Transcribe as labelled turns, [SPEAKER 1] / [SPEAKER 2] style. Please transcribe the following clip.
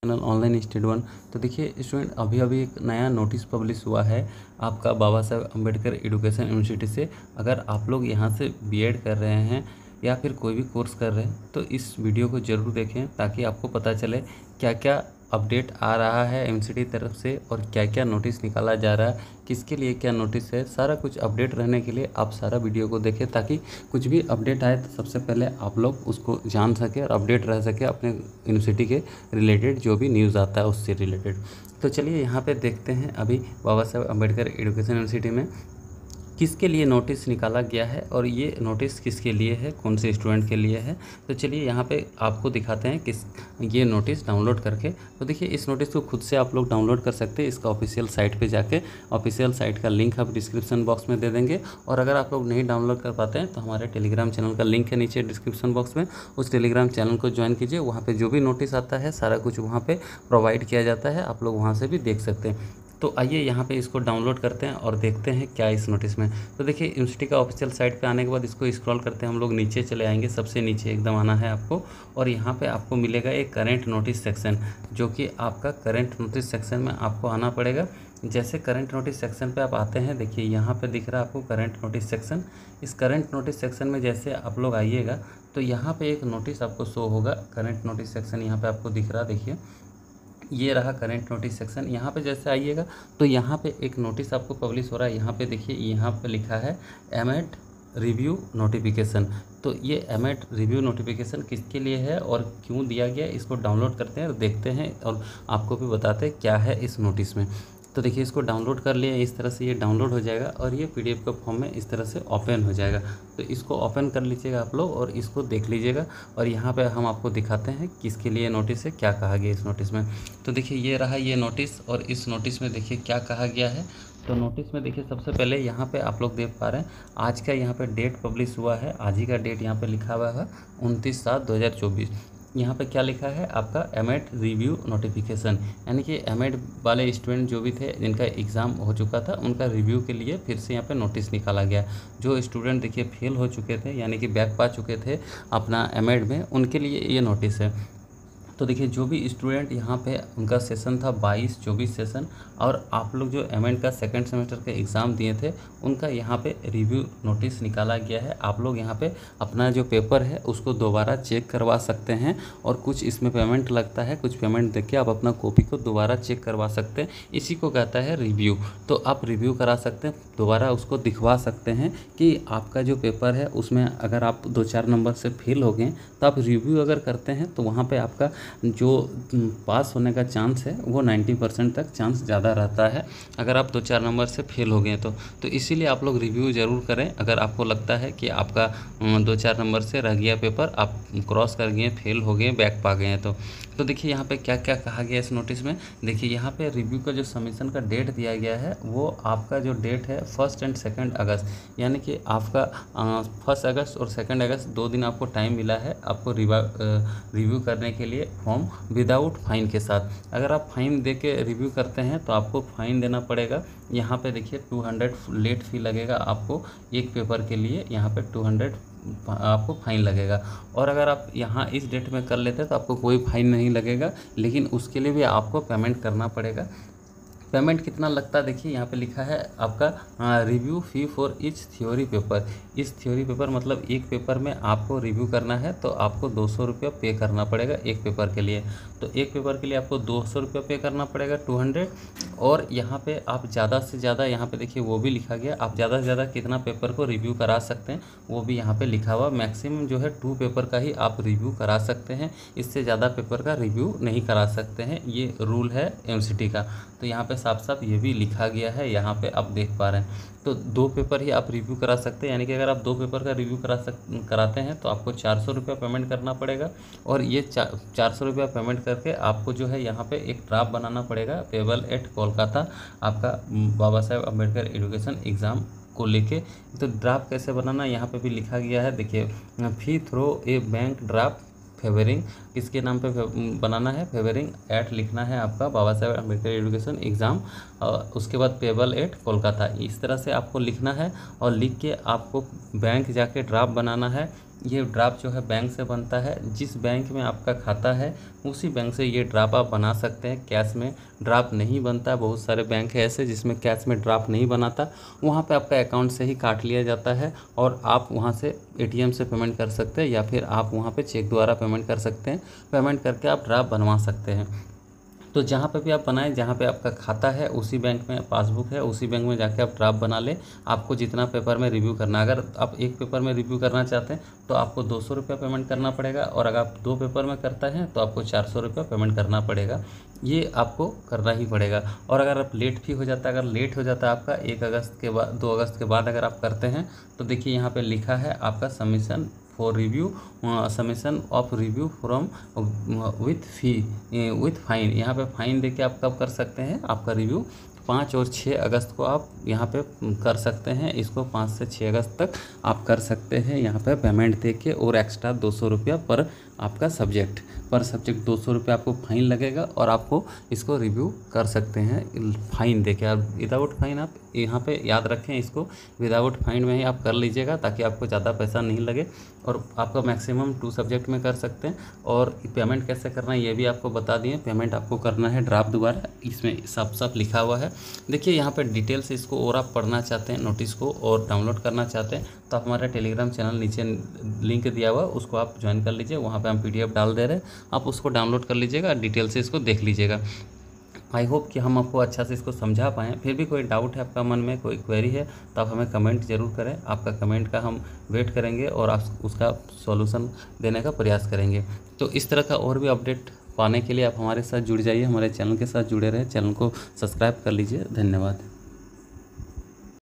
[SPEAKER 1] Channel online study one. तो देखिए student, अभी अभी एक नया नोटिस पब्लिश हुआ है आपका बाबा साहेब अम्बेडकर एजुकेशन यूनिवर्सिटी से। अगर आप लोग यहाँ से बीएड कर रहे हैं या फिर कोई भी कोर्स कर रहे हैं तो इस वीडियो को ज़रूर देखें, ताकि आपको पता चले क्या क्या अपडेट आ रहा है यूनिवर्सिटी तरफ से और क्या क्या नोटिस निकाला जा रहा है, किसके लिए क्या नोटिस है। सारा कुछ अपडेट रहने के लिए आप सारा वीडियो को देखें, ताकि कुछ भी अपडेट आए तो सबसे पहले आप लोग उसको जान सके और अपडेट रह सके अपने यूनिवर्सिटी के रिलेटेड, जो भी न्यूज़ आता है उससे रिलेटेड। तो चलिए यहाँ पे देखते हैं अभी बाबा साहेब अम्बेडकर एजुकेशन यूनिवर्सिटी में किसके लिए नोटिस निकाला गया है और ये नोटिस किसके लिए है, कौन से स्टूडेंट के लिए है। तो चलिए यहाँ पे आपको दिखाते हैं किस ये नोटिस डाउनलोड करके। तो देखिए इस नोटिस को खुद से आप लोग डाउनलोड कर सकते हैं इसका ऑफिशियल साइट पे जाके। ऑफिशियल साइट का लिंक आप डिस्क्रिप्शन बॉक्स में दे देंगे, और अगर आप लोग नहीं डाउनलोड कर पाते हैं तो हमारे टेलीग्राम चैनल का लिंक है नीचे डिस्क्रिप्शन बॉक्स में, उस टेलीग्राम चैनल को ज्वाइन कीजिए। वहाँ पर जो भी नोटिस आता है सारा कुछ वहाँ पर प्रोवाइड किया जाता है, आप लोग वहाँ से भी देख सकते हैं। तो आइए यहाँ पे इसको डाउनलोड करते हैं और देखते हैं क्या इस नोटिस में। तो देखिए यूनिवर्सिटी का ऑफिशियल साइट पे आने के बाद इसको स्क्रॉल करते हैं हम लोग, नीचे चले आएंगे, सबसे नीचे एकदम आना है आपको, और यहाँ पे आपको मिलेगा एक करेंट नोटिस सेक्शन, जो कि आपका करेंट नोटिस सेक्शन में आपको आना पड़ेगा। जैसे करंट नोटिस सेक्शन पे आप आते हैं, देखिए यहाँ पे दिख रहा है आपको करंट नोटिस सेक्शन। इस करंट नोटिस सेक्शन में जैसे आप लोग आइएगा तो यहाँ पे एक नोटिस आपको शो होगा, करंट नोटिस सेक्शन यहाँ पे आपको दिख रहा, देखिए ये रहा करंट नोटिस सेक्शन। यहाँ पे जैसे आइएगा तो यहाँ पे एक नोटिस आपको पब्लिश हो रहा है। यहाँ पे देखिए, यहाँ पे लिखा है एमएड रिव्यू नोटिफिकेशन। तो ये एमएड रिव्यू नोटिफिकेशन किसके लिए है और क्यों दिया गया, इसको डाउनलोड करते हैं और देखते हैं, और आपको भी बताते हैं क्या है इस नोटिस में। तो देखिए इसको डाउनलोड कर लिया, इस तरह से ये डाउनलोड हो जाएगा और ये पीडीएफ के फॉर्म में इस तरह से ओपन हो जाएगा। तो इसको ओपन कर लीजिएगा आप लोग और इसको देख लीजिएगा, और यहाँ पे हम आपको दिखाते हैं किसके लिए नोटिस है, क्या कहा गया इस नोटिस में। तो देखिए ये रहा ये नोटिस, और इस नोटिस में देखिए क्या कहा गया है। तो नोटिस में देखिए सबसे पहले यहाँ पे आप लोग देख पा रहे हैं आज का यहाँ पे डेट पब्लिश हुआ है, आज ही का डेट यहाँ पे लिखा हुआ है 29/7/2024। यहाँ पे क्या लिखा है आपका एमएड रिव्यू नोटिफिकेशन, यानी कि एमएड वाले स्टूडेंट जो भी थे जिनका एग्ज़ाम हो चुका था उनका रिव्यू के लिए फिर से यहाँ पे नोटिस निकाला गया। जो स्टूडेंट देखिए फेल हो चुके थे, यानी कि बैक पा चुके थे अपना एमएड में, उनके लिए ये नोटिस है। तो देखिए जो भी स्टूडेंट यहाँ पे उनका सेशन था 22-24 सेशन, और आप लोग जो एमएड का सेकंड सेमेस्टर के एग्ज़ाम दिए थे उनका यहाँ पे रिव्यू नोटिस निकाला गया है। आप लोग यहाँ पे अपना जो पेपर है उसको दोबारा चेक करवा सकते हैं, और कुछ इसमें पेमेंट लगता है, कुछ पेमेंट देके आप अपना कॉपी को दोबारा चेक करवा सकते हैं। इसी को कहता है रिव्यू। तो आप रिव्यू करा सकते हैं, दोबारा उसको दिखवा सकते हैं कि आपका जो पेपर है उसमें अगर आप 2-4 नंबर से फेल हो गए तो आप रिव्यू अगर करते हैं तो वहाँ पे आपका जो पास होने का चांस है वो 90% तक चांस ज़्यादा रहता है, अगर आप 2-4 नंबर से फेल हो गए तो इसीलिए आप लोग रिव्यू ज़रूर करें। अगर आपको लगता है कि आपका 2-4 नंबर से रह गया पेपर, आप क्रॉस कर गए, फेल हो गए, बैक पा गए हैं तो देखिए यहाँ पे क्या क्या कहा गया इस नोटिस में। देखिए यहाँ पे रिव्यू का जो सबमिशन का डेट दिया गया है वो आपका जो डेट है 1 और 2 अगस्त, यानी कि आपका 1 अगस्त और 2 अगस्त 2 दिन आपको टाइम मिला है आपको रिव्यू करने के लिए फॉर्म विदाउट फाइन के साथ। अगर आप फाइन दे के रिव्यू करते हैं तो आपको फ़ाइन देना पड़ेगा। यहाँ पे देखिए 200 लेट फ़ी लगेगा आपको एक पेपर के लिए, यहाँ पे 200 आपको फ़ाइन लगेगा। और अगर आप यहाँ इस डेट में कर लेते हैं तो आपको कोई फ़ाइन नहीं लगेगा, लेकिन उसके लिए भी आपको पेमेंट करना पड़ेगा। पेमेंट कितना लगता है देखिए यहाँ पे लिखा है आपका review fee for each theory paper. इस थ्योरी पेपर मतलब एक पेपर में आपको रिव्यू करना है तो आपको 200 रुपया पे करना पड़ेगा एक पेपर के लिए। तो एक पेपर के लिए आपको 200 रुपया पे करना पड़ेगा 200। और यहाँ पे आप ज़्यादा से ज़्यादा, यहाँ पे देखिए वो भी लिखा गया, आप ज़्यादा से ज़्यादा कितना पेपर को रिव्यू करा सकते हैं वो भी यहाँ पे लिखा हुआ। मैक्सिमम जो है 2 पेपर का ही आप रिव्यू करा सकते हैं, इससे ज़्यादा पेपर का रिव्यू नहीं करा सकते हैं, ये रूल है यूनिवर्सिटी का। तो यहाँ पे साफ साफ ये भी लिखा गया है, यहाँ पे आप देख पा रहे हैं। तो 2 पेपर ही आप रिव्यू करा सकते हैं, यानी कि अगर आप 2 पेपर का रिव्यू कराते हैं तो आपको 400 रुपया पेमेंट करना पड़ेगा। और ये 400 रुपया पेमेंट करके आपको जो है यहाँ पे एक ड्राफ्ट बनाना पड़ेगा पेबल एट कोलकाता, आपका बाबा साहेब अम्बेडकर एजुकेशन एग्ज़ाम को लेके। तो ड्राफ्ट कैसे बनाना यहाँ पे भी लिखा गया है, देखिए फी थ्रो ए बैंक ड्राफ्ट फेवरिंग, किसके नाम पे बनाना है, फेवरिंग एट लिखना है आपका बाबा साहेब अम्बेडकर एजुकेशन एग्ज़ाम, उसके बाद पेबल एट कोलकाता, इस तरह से आपको लिखना है। और लिख के आपको बैंक जाके ड्राफ्ट बनाना है ये ड्राफ्ट जो है बैंक से बनता है। जिस बैंक में आपका खाता है उसी बैंक से ये ड्राफ्ट आप बना सकते हैं। कैश में ड्राफ्ट नहीं बनता, बहुत सारे बैंक है ऐसे जिसमें कैश में ड्राफ्ट नहीं बनाता, वहाँ पे आपका अकाउंट से ही काट लिया जाता है और आप वहाँ से एटीएम से पेमेंट कर सकते हैं या फिर आप वहाँ पे चेक द्वारा पेमेंट कर सकते हैं। पेमेंट करके आप ड्राफ्ट बनवा सकते हैं। तो जहाँ पे भी आप बनाएं, जहाँ पे आपका खाता है उसी बैंक में पासबुक है, उसी बैंक में जाके आप ड्राफ्ट बना लें। आपको जितना पेपर में रिव्यू करना है, अगर आप एक पेपर में रिव्यू करना चाहते हैं तो आपको 200 रुपया पेमेंट करना पड़ेगा, और अगर आप 2 पेपर में करते हैं तो आपको 400 रुपया पेमेंट करना पड़ेगा। ये आपको करना ही पड़ेगा। और अगर आप लेट भी हो जाता है, अगर लेट हो जाता है आपका 1 अगस्त के बाद, 2 अगस्त के बाद अगर आप करते हैं तो देखिए यहाँ पे लिखा है आपका submission for review, submission of review from with fine. यहाँ पे फाइन देके आप कब कर सकते हैं आपका रिव्यू? 5 और 6 अगस्त को आप यहाँ पे कर सकते हैं। इसको 5 से 6 अगस्त तक आप कर सकते हैं यहाँ पे पेमेंट दे के, और एक्स्ट्रा 200 रुपया पर आपका सब्जेक्ट, पर सब्जेक्ट 200 रुपया आपको फ़ाइन लगेगा और आपको इसको रिव्यू कर सकते हैं फ़ाइन देके। आप विदाउट फाइन आप यहाँ पे याद रखें, इसको विदाउट फाइन में ही आप कर लीजिएगा ताकि आपको ज़्यादा पैसा नहीं लगे, और आपका मैक्सिमम 2 सब्जेक्ट में कर सकते हैं। और पेमेंट कैसे करना है ये भी आपको बता दिए। पेमेंट आपको करना है ड्राफ्ट द्वारा, इसमें सब लिखा हुआ है। देखिए यहाँ पे डिटेल से इसको और आप पढ़ना चाहते हैं नोटिस को और डाउनलोड करना चाहते हैं तो आप हमारे टेलीग्राम चैनल नीचे लिंक दिया हुआ, उसको आप ज्वाइन कर लीजिए। वहाँ पे हम PDF डाल दे रहे हैं, आप उसको डाउनलोड कर लीजिएगा, डिटेल से इसको देख लीजिएगा। आई होप कि हम आपको अच्छा से इसको समझा पाएँ। फिर भी कोई डाउट है आपका मन में, कोई क्वेरी है तो आप हमें कमेंट ज़रूर करें। आपका कमेंट का हम वेट करेंगे और आप उसका सॉल्यूशन देने का प्रयास करेंगे। तो इस तरह का और भी अपडेट पाने के लिए आप हमारे साथ जुड़ जाइए, हमारे चैनल के साथ जुड़े रहें। चैनल को सब्सक्राइब कर लीजिए। धन्यवाद।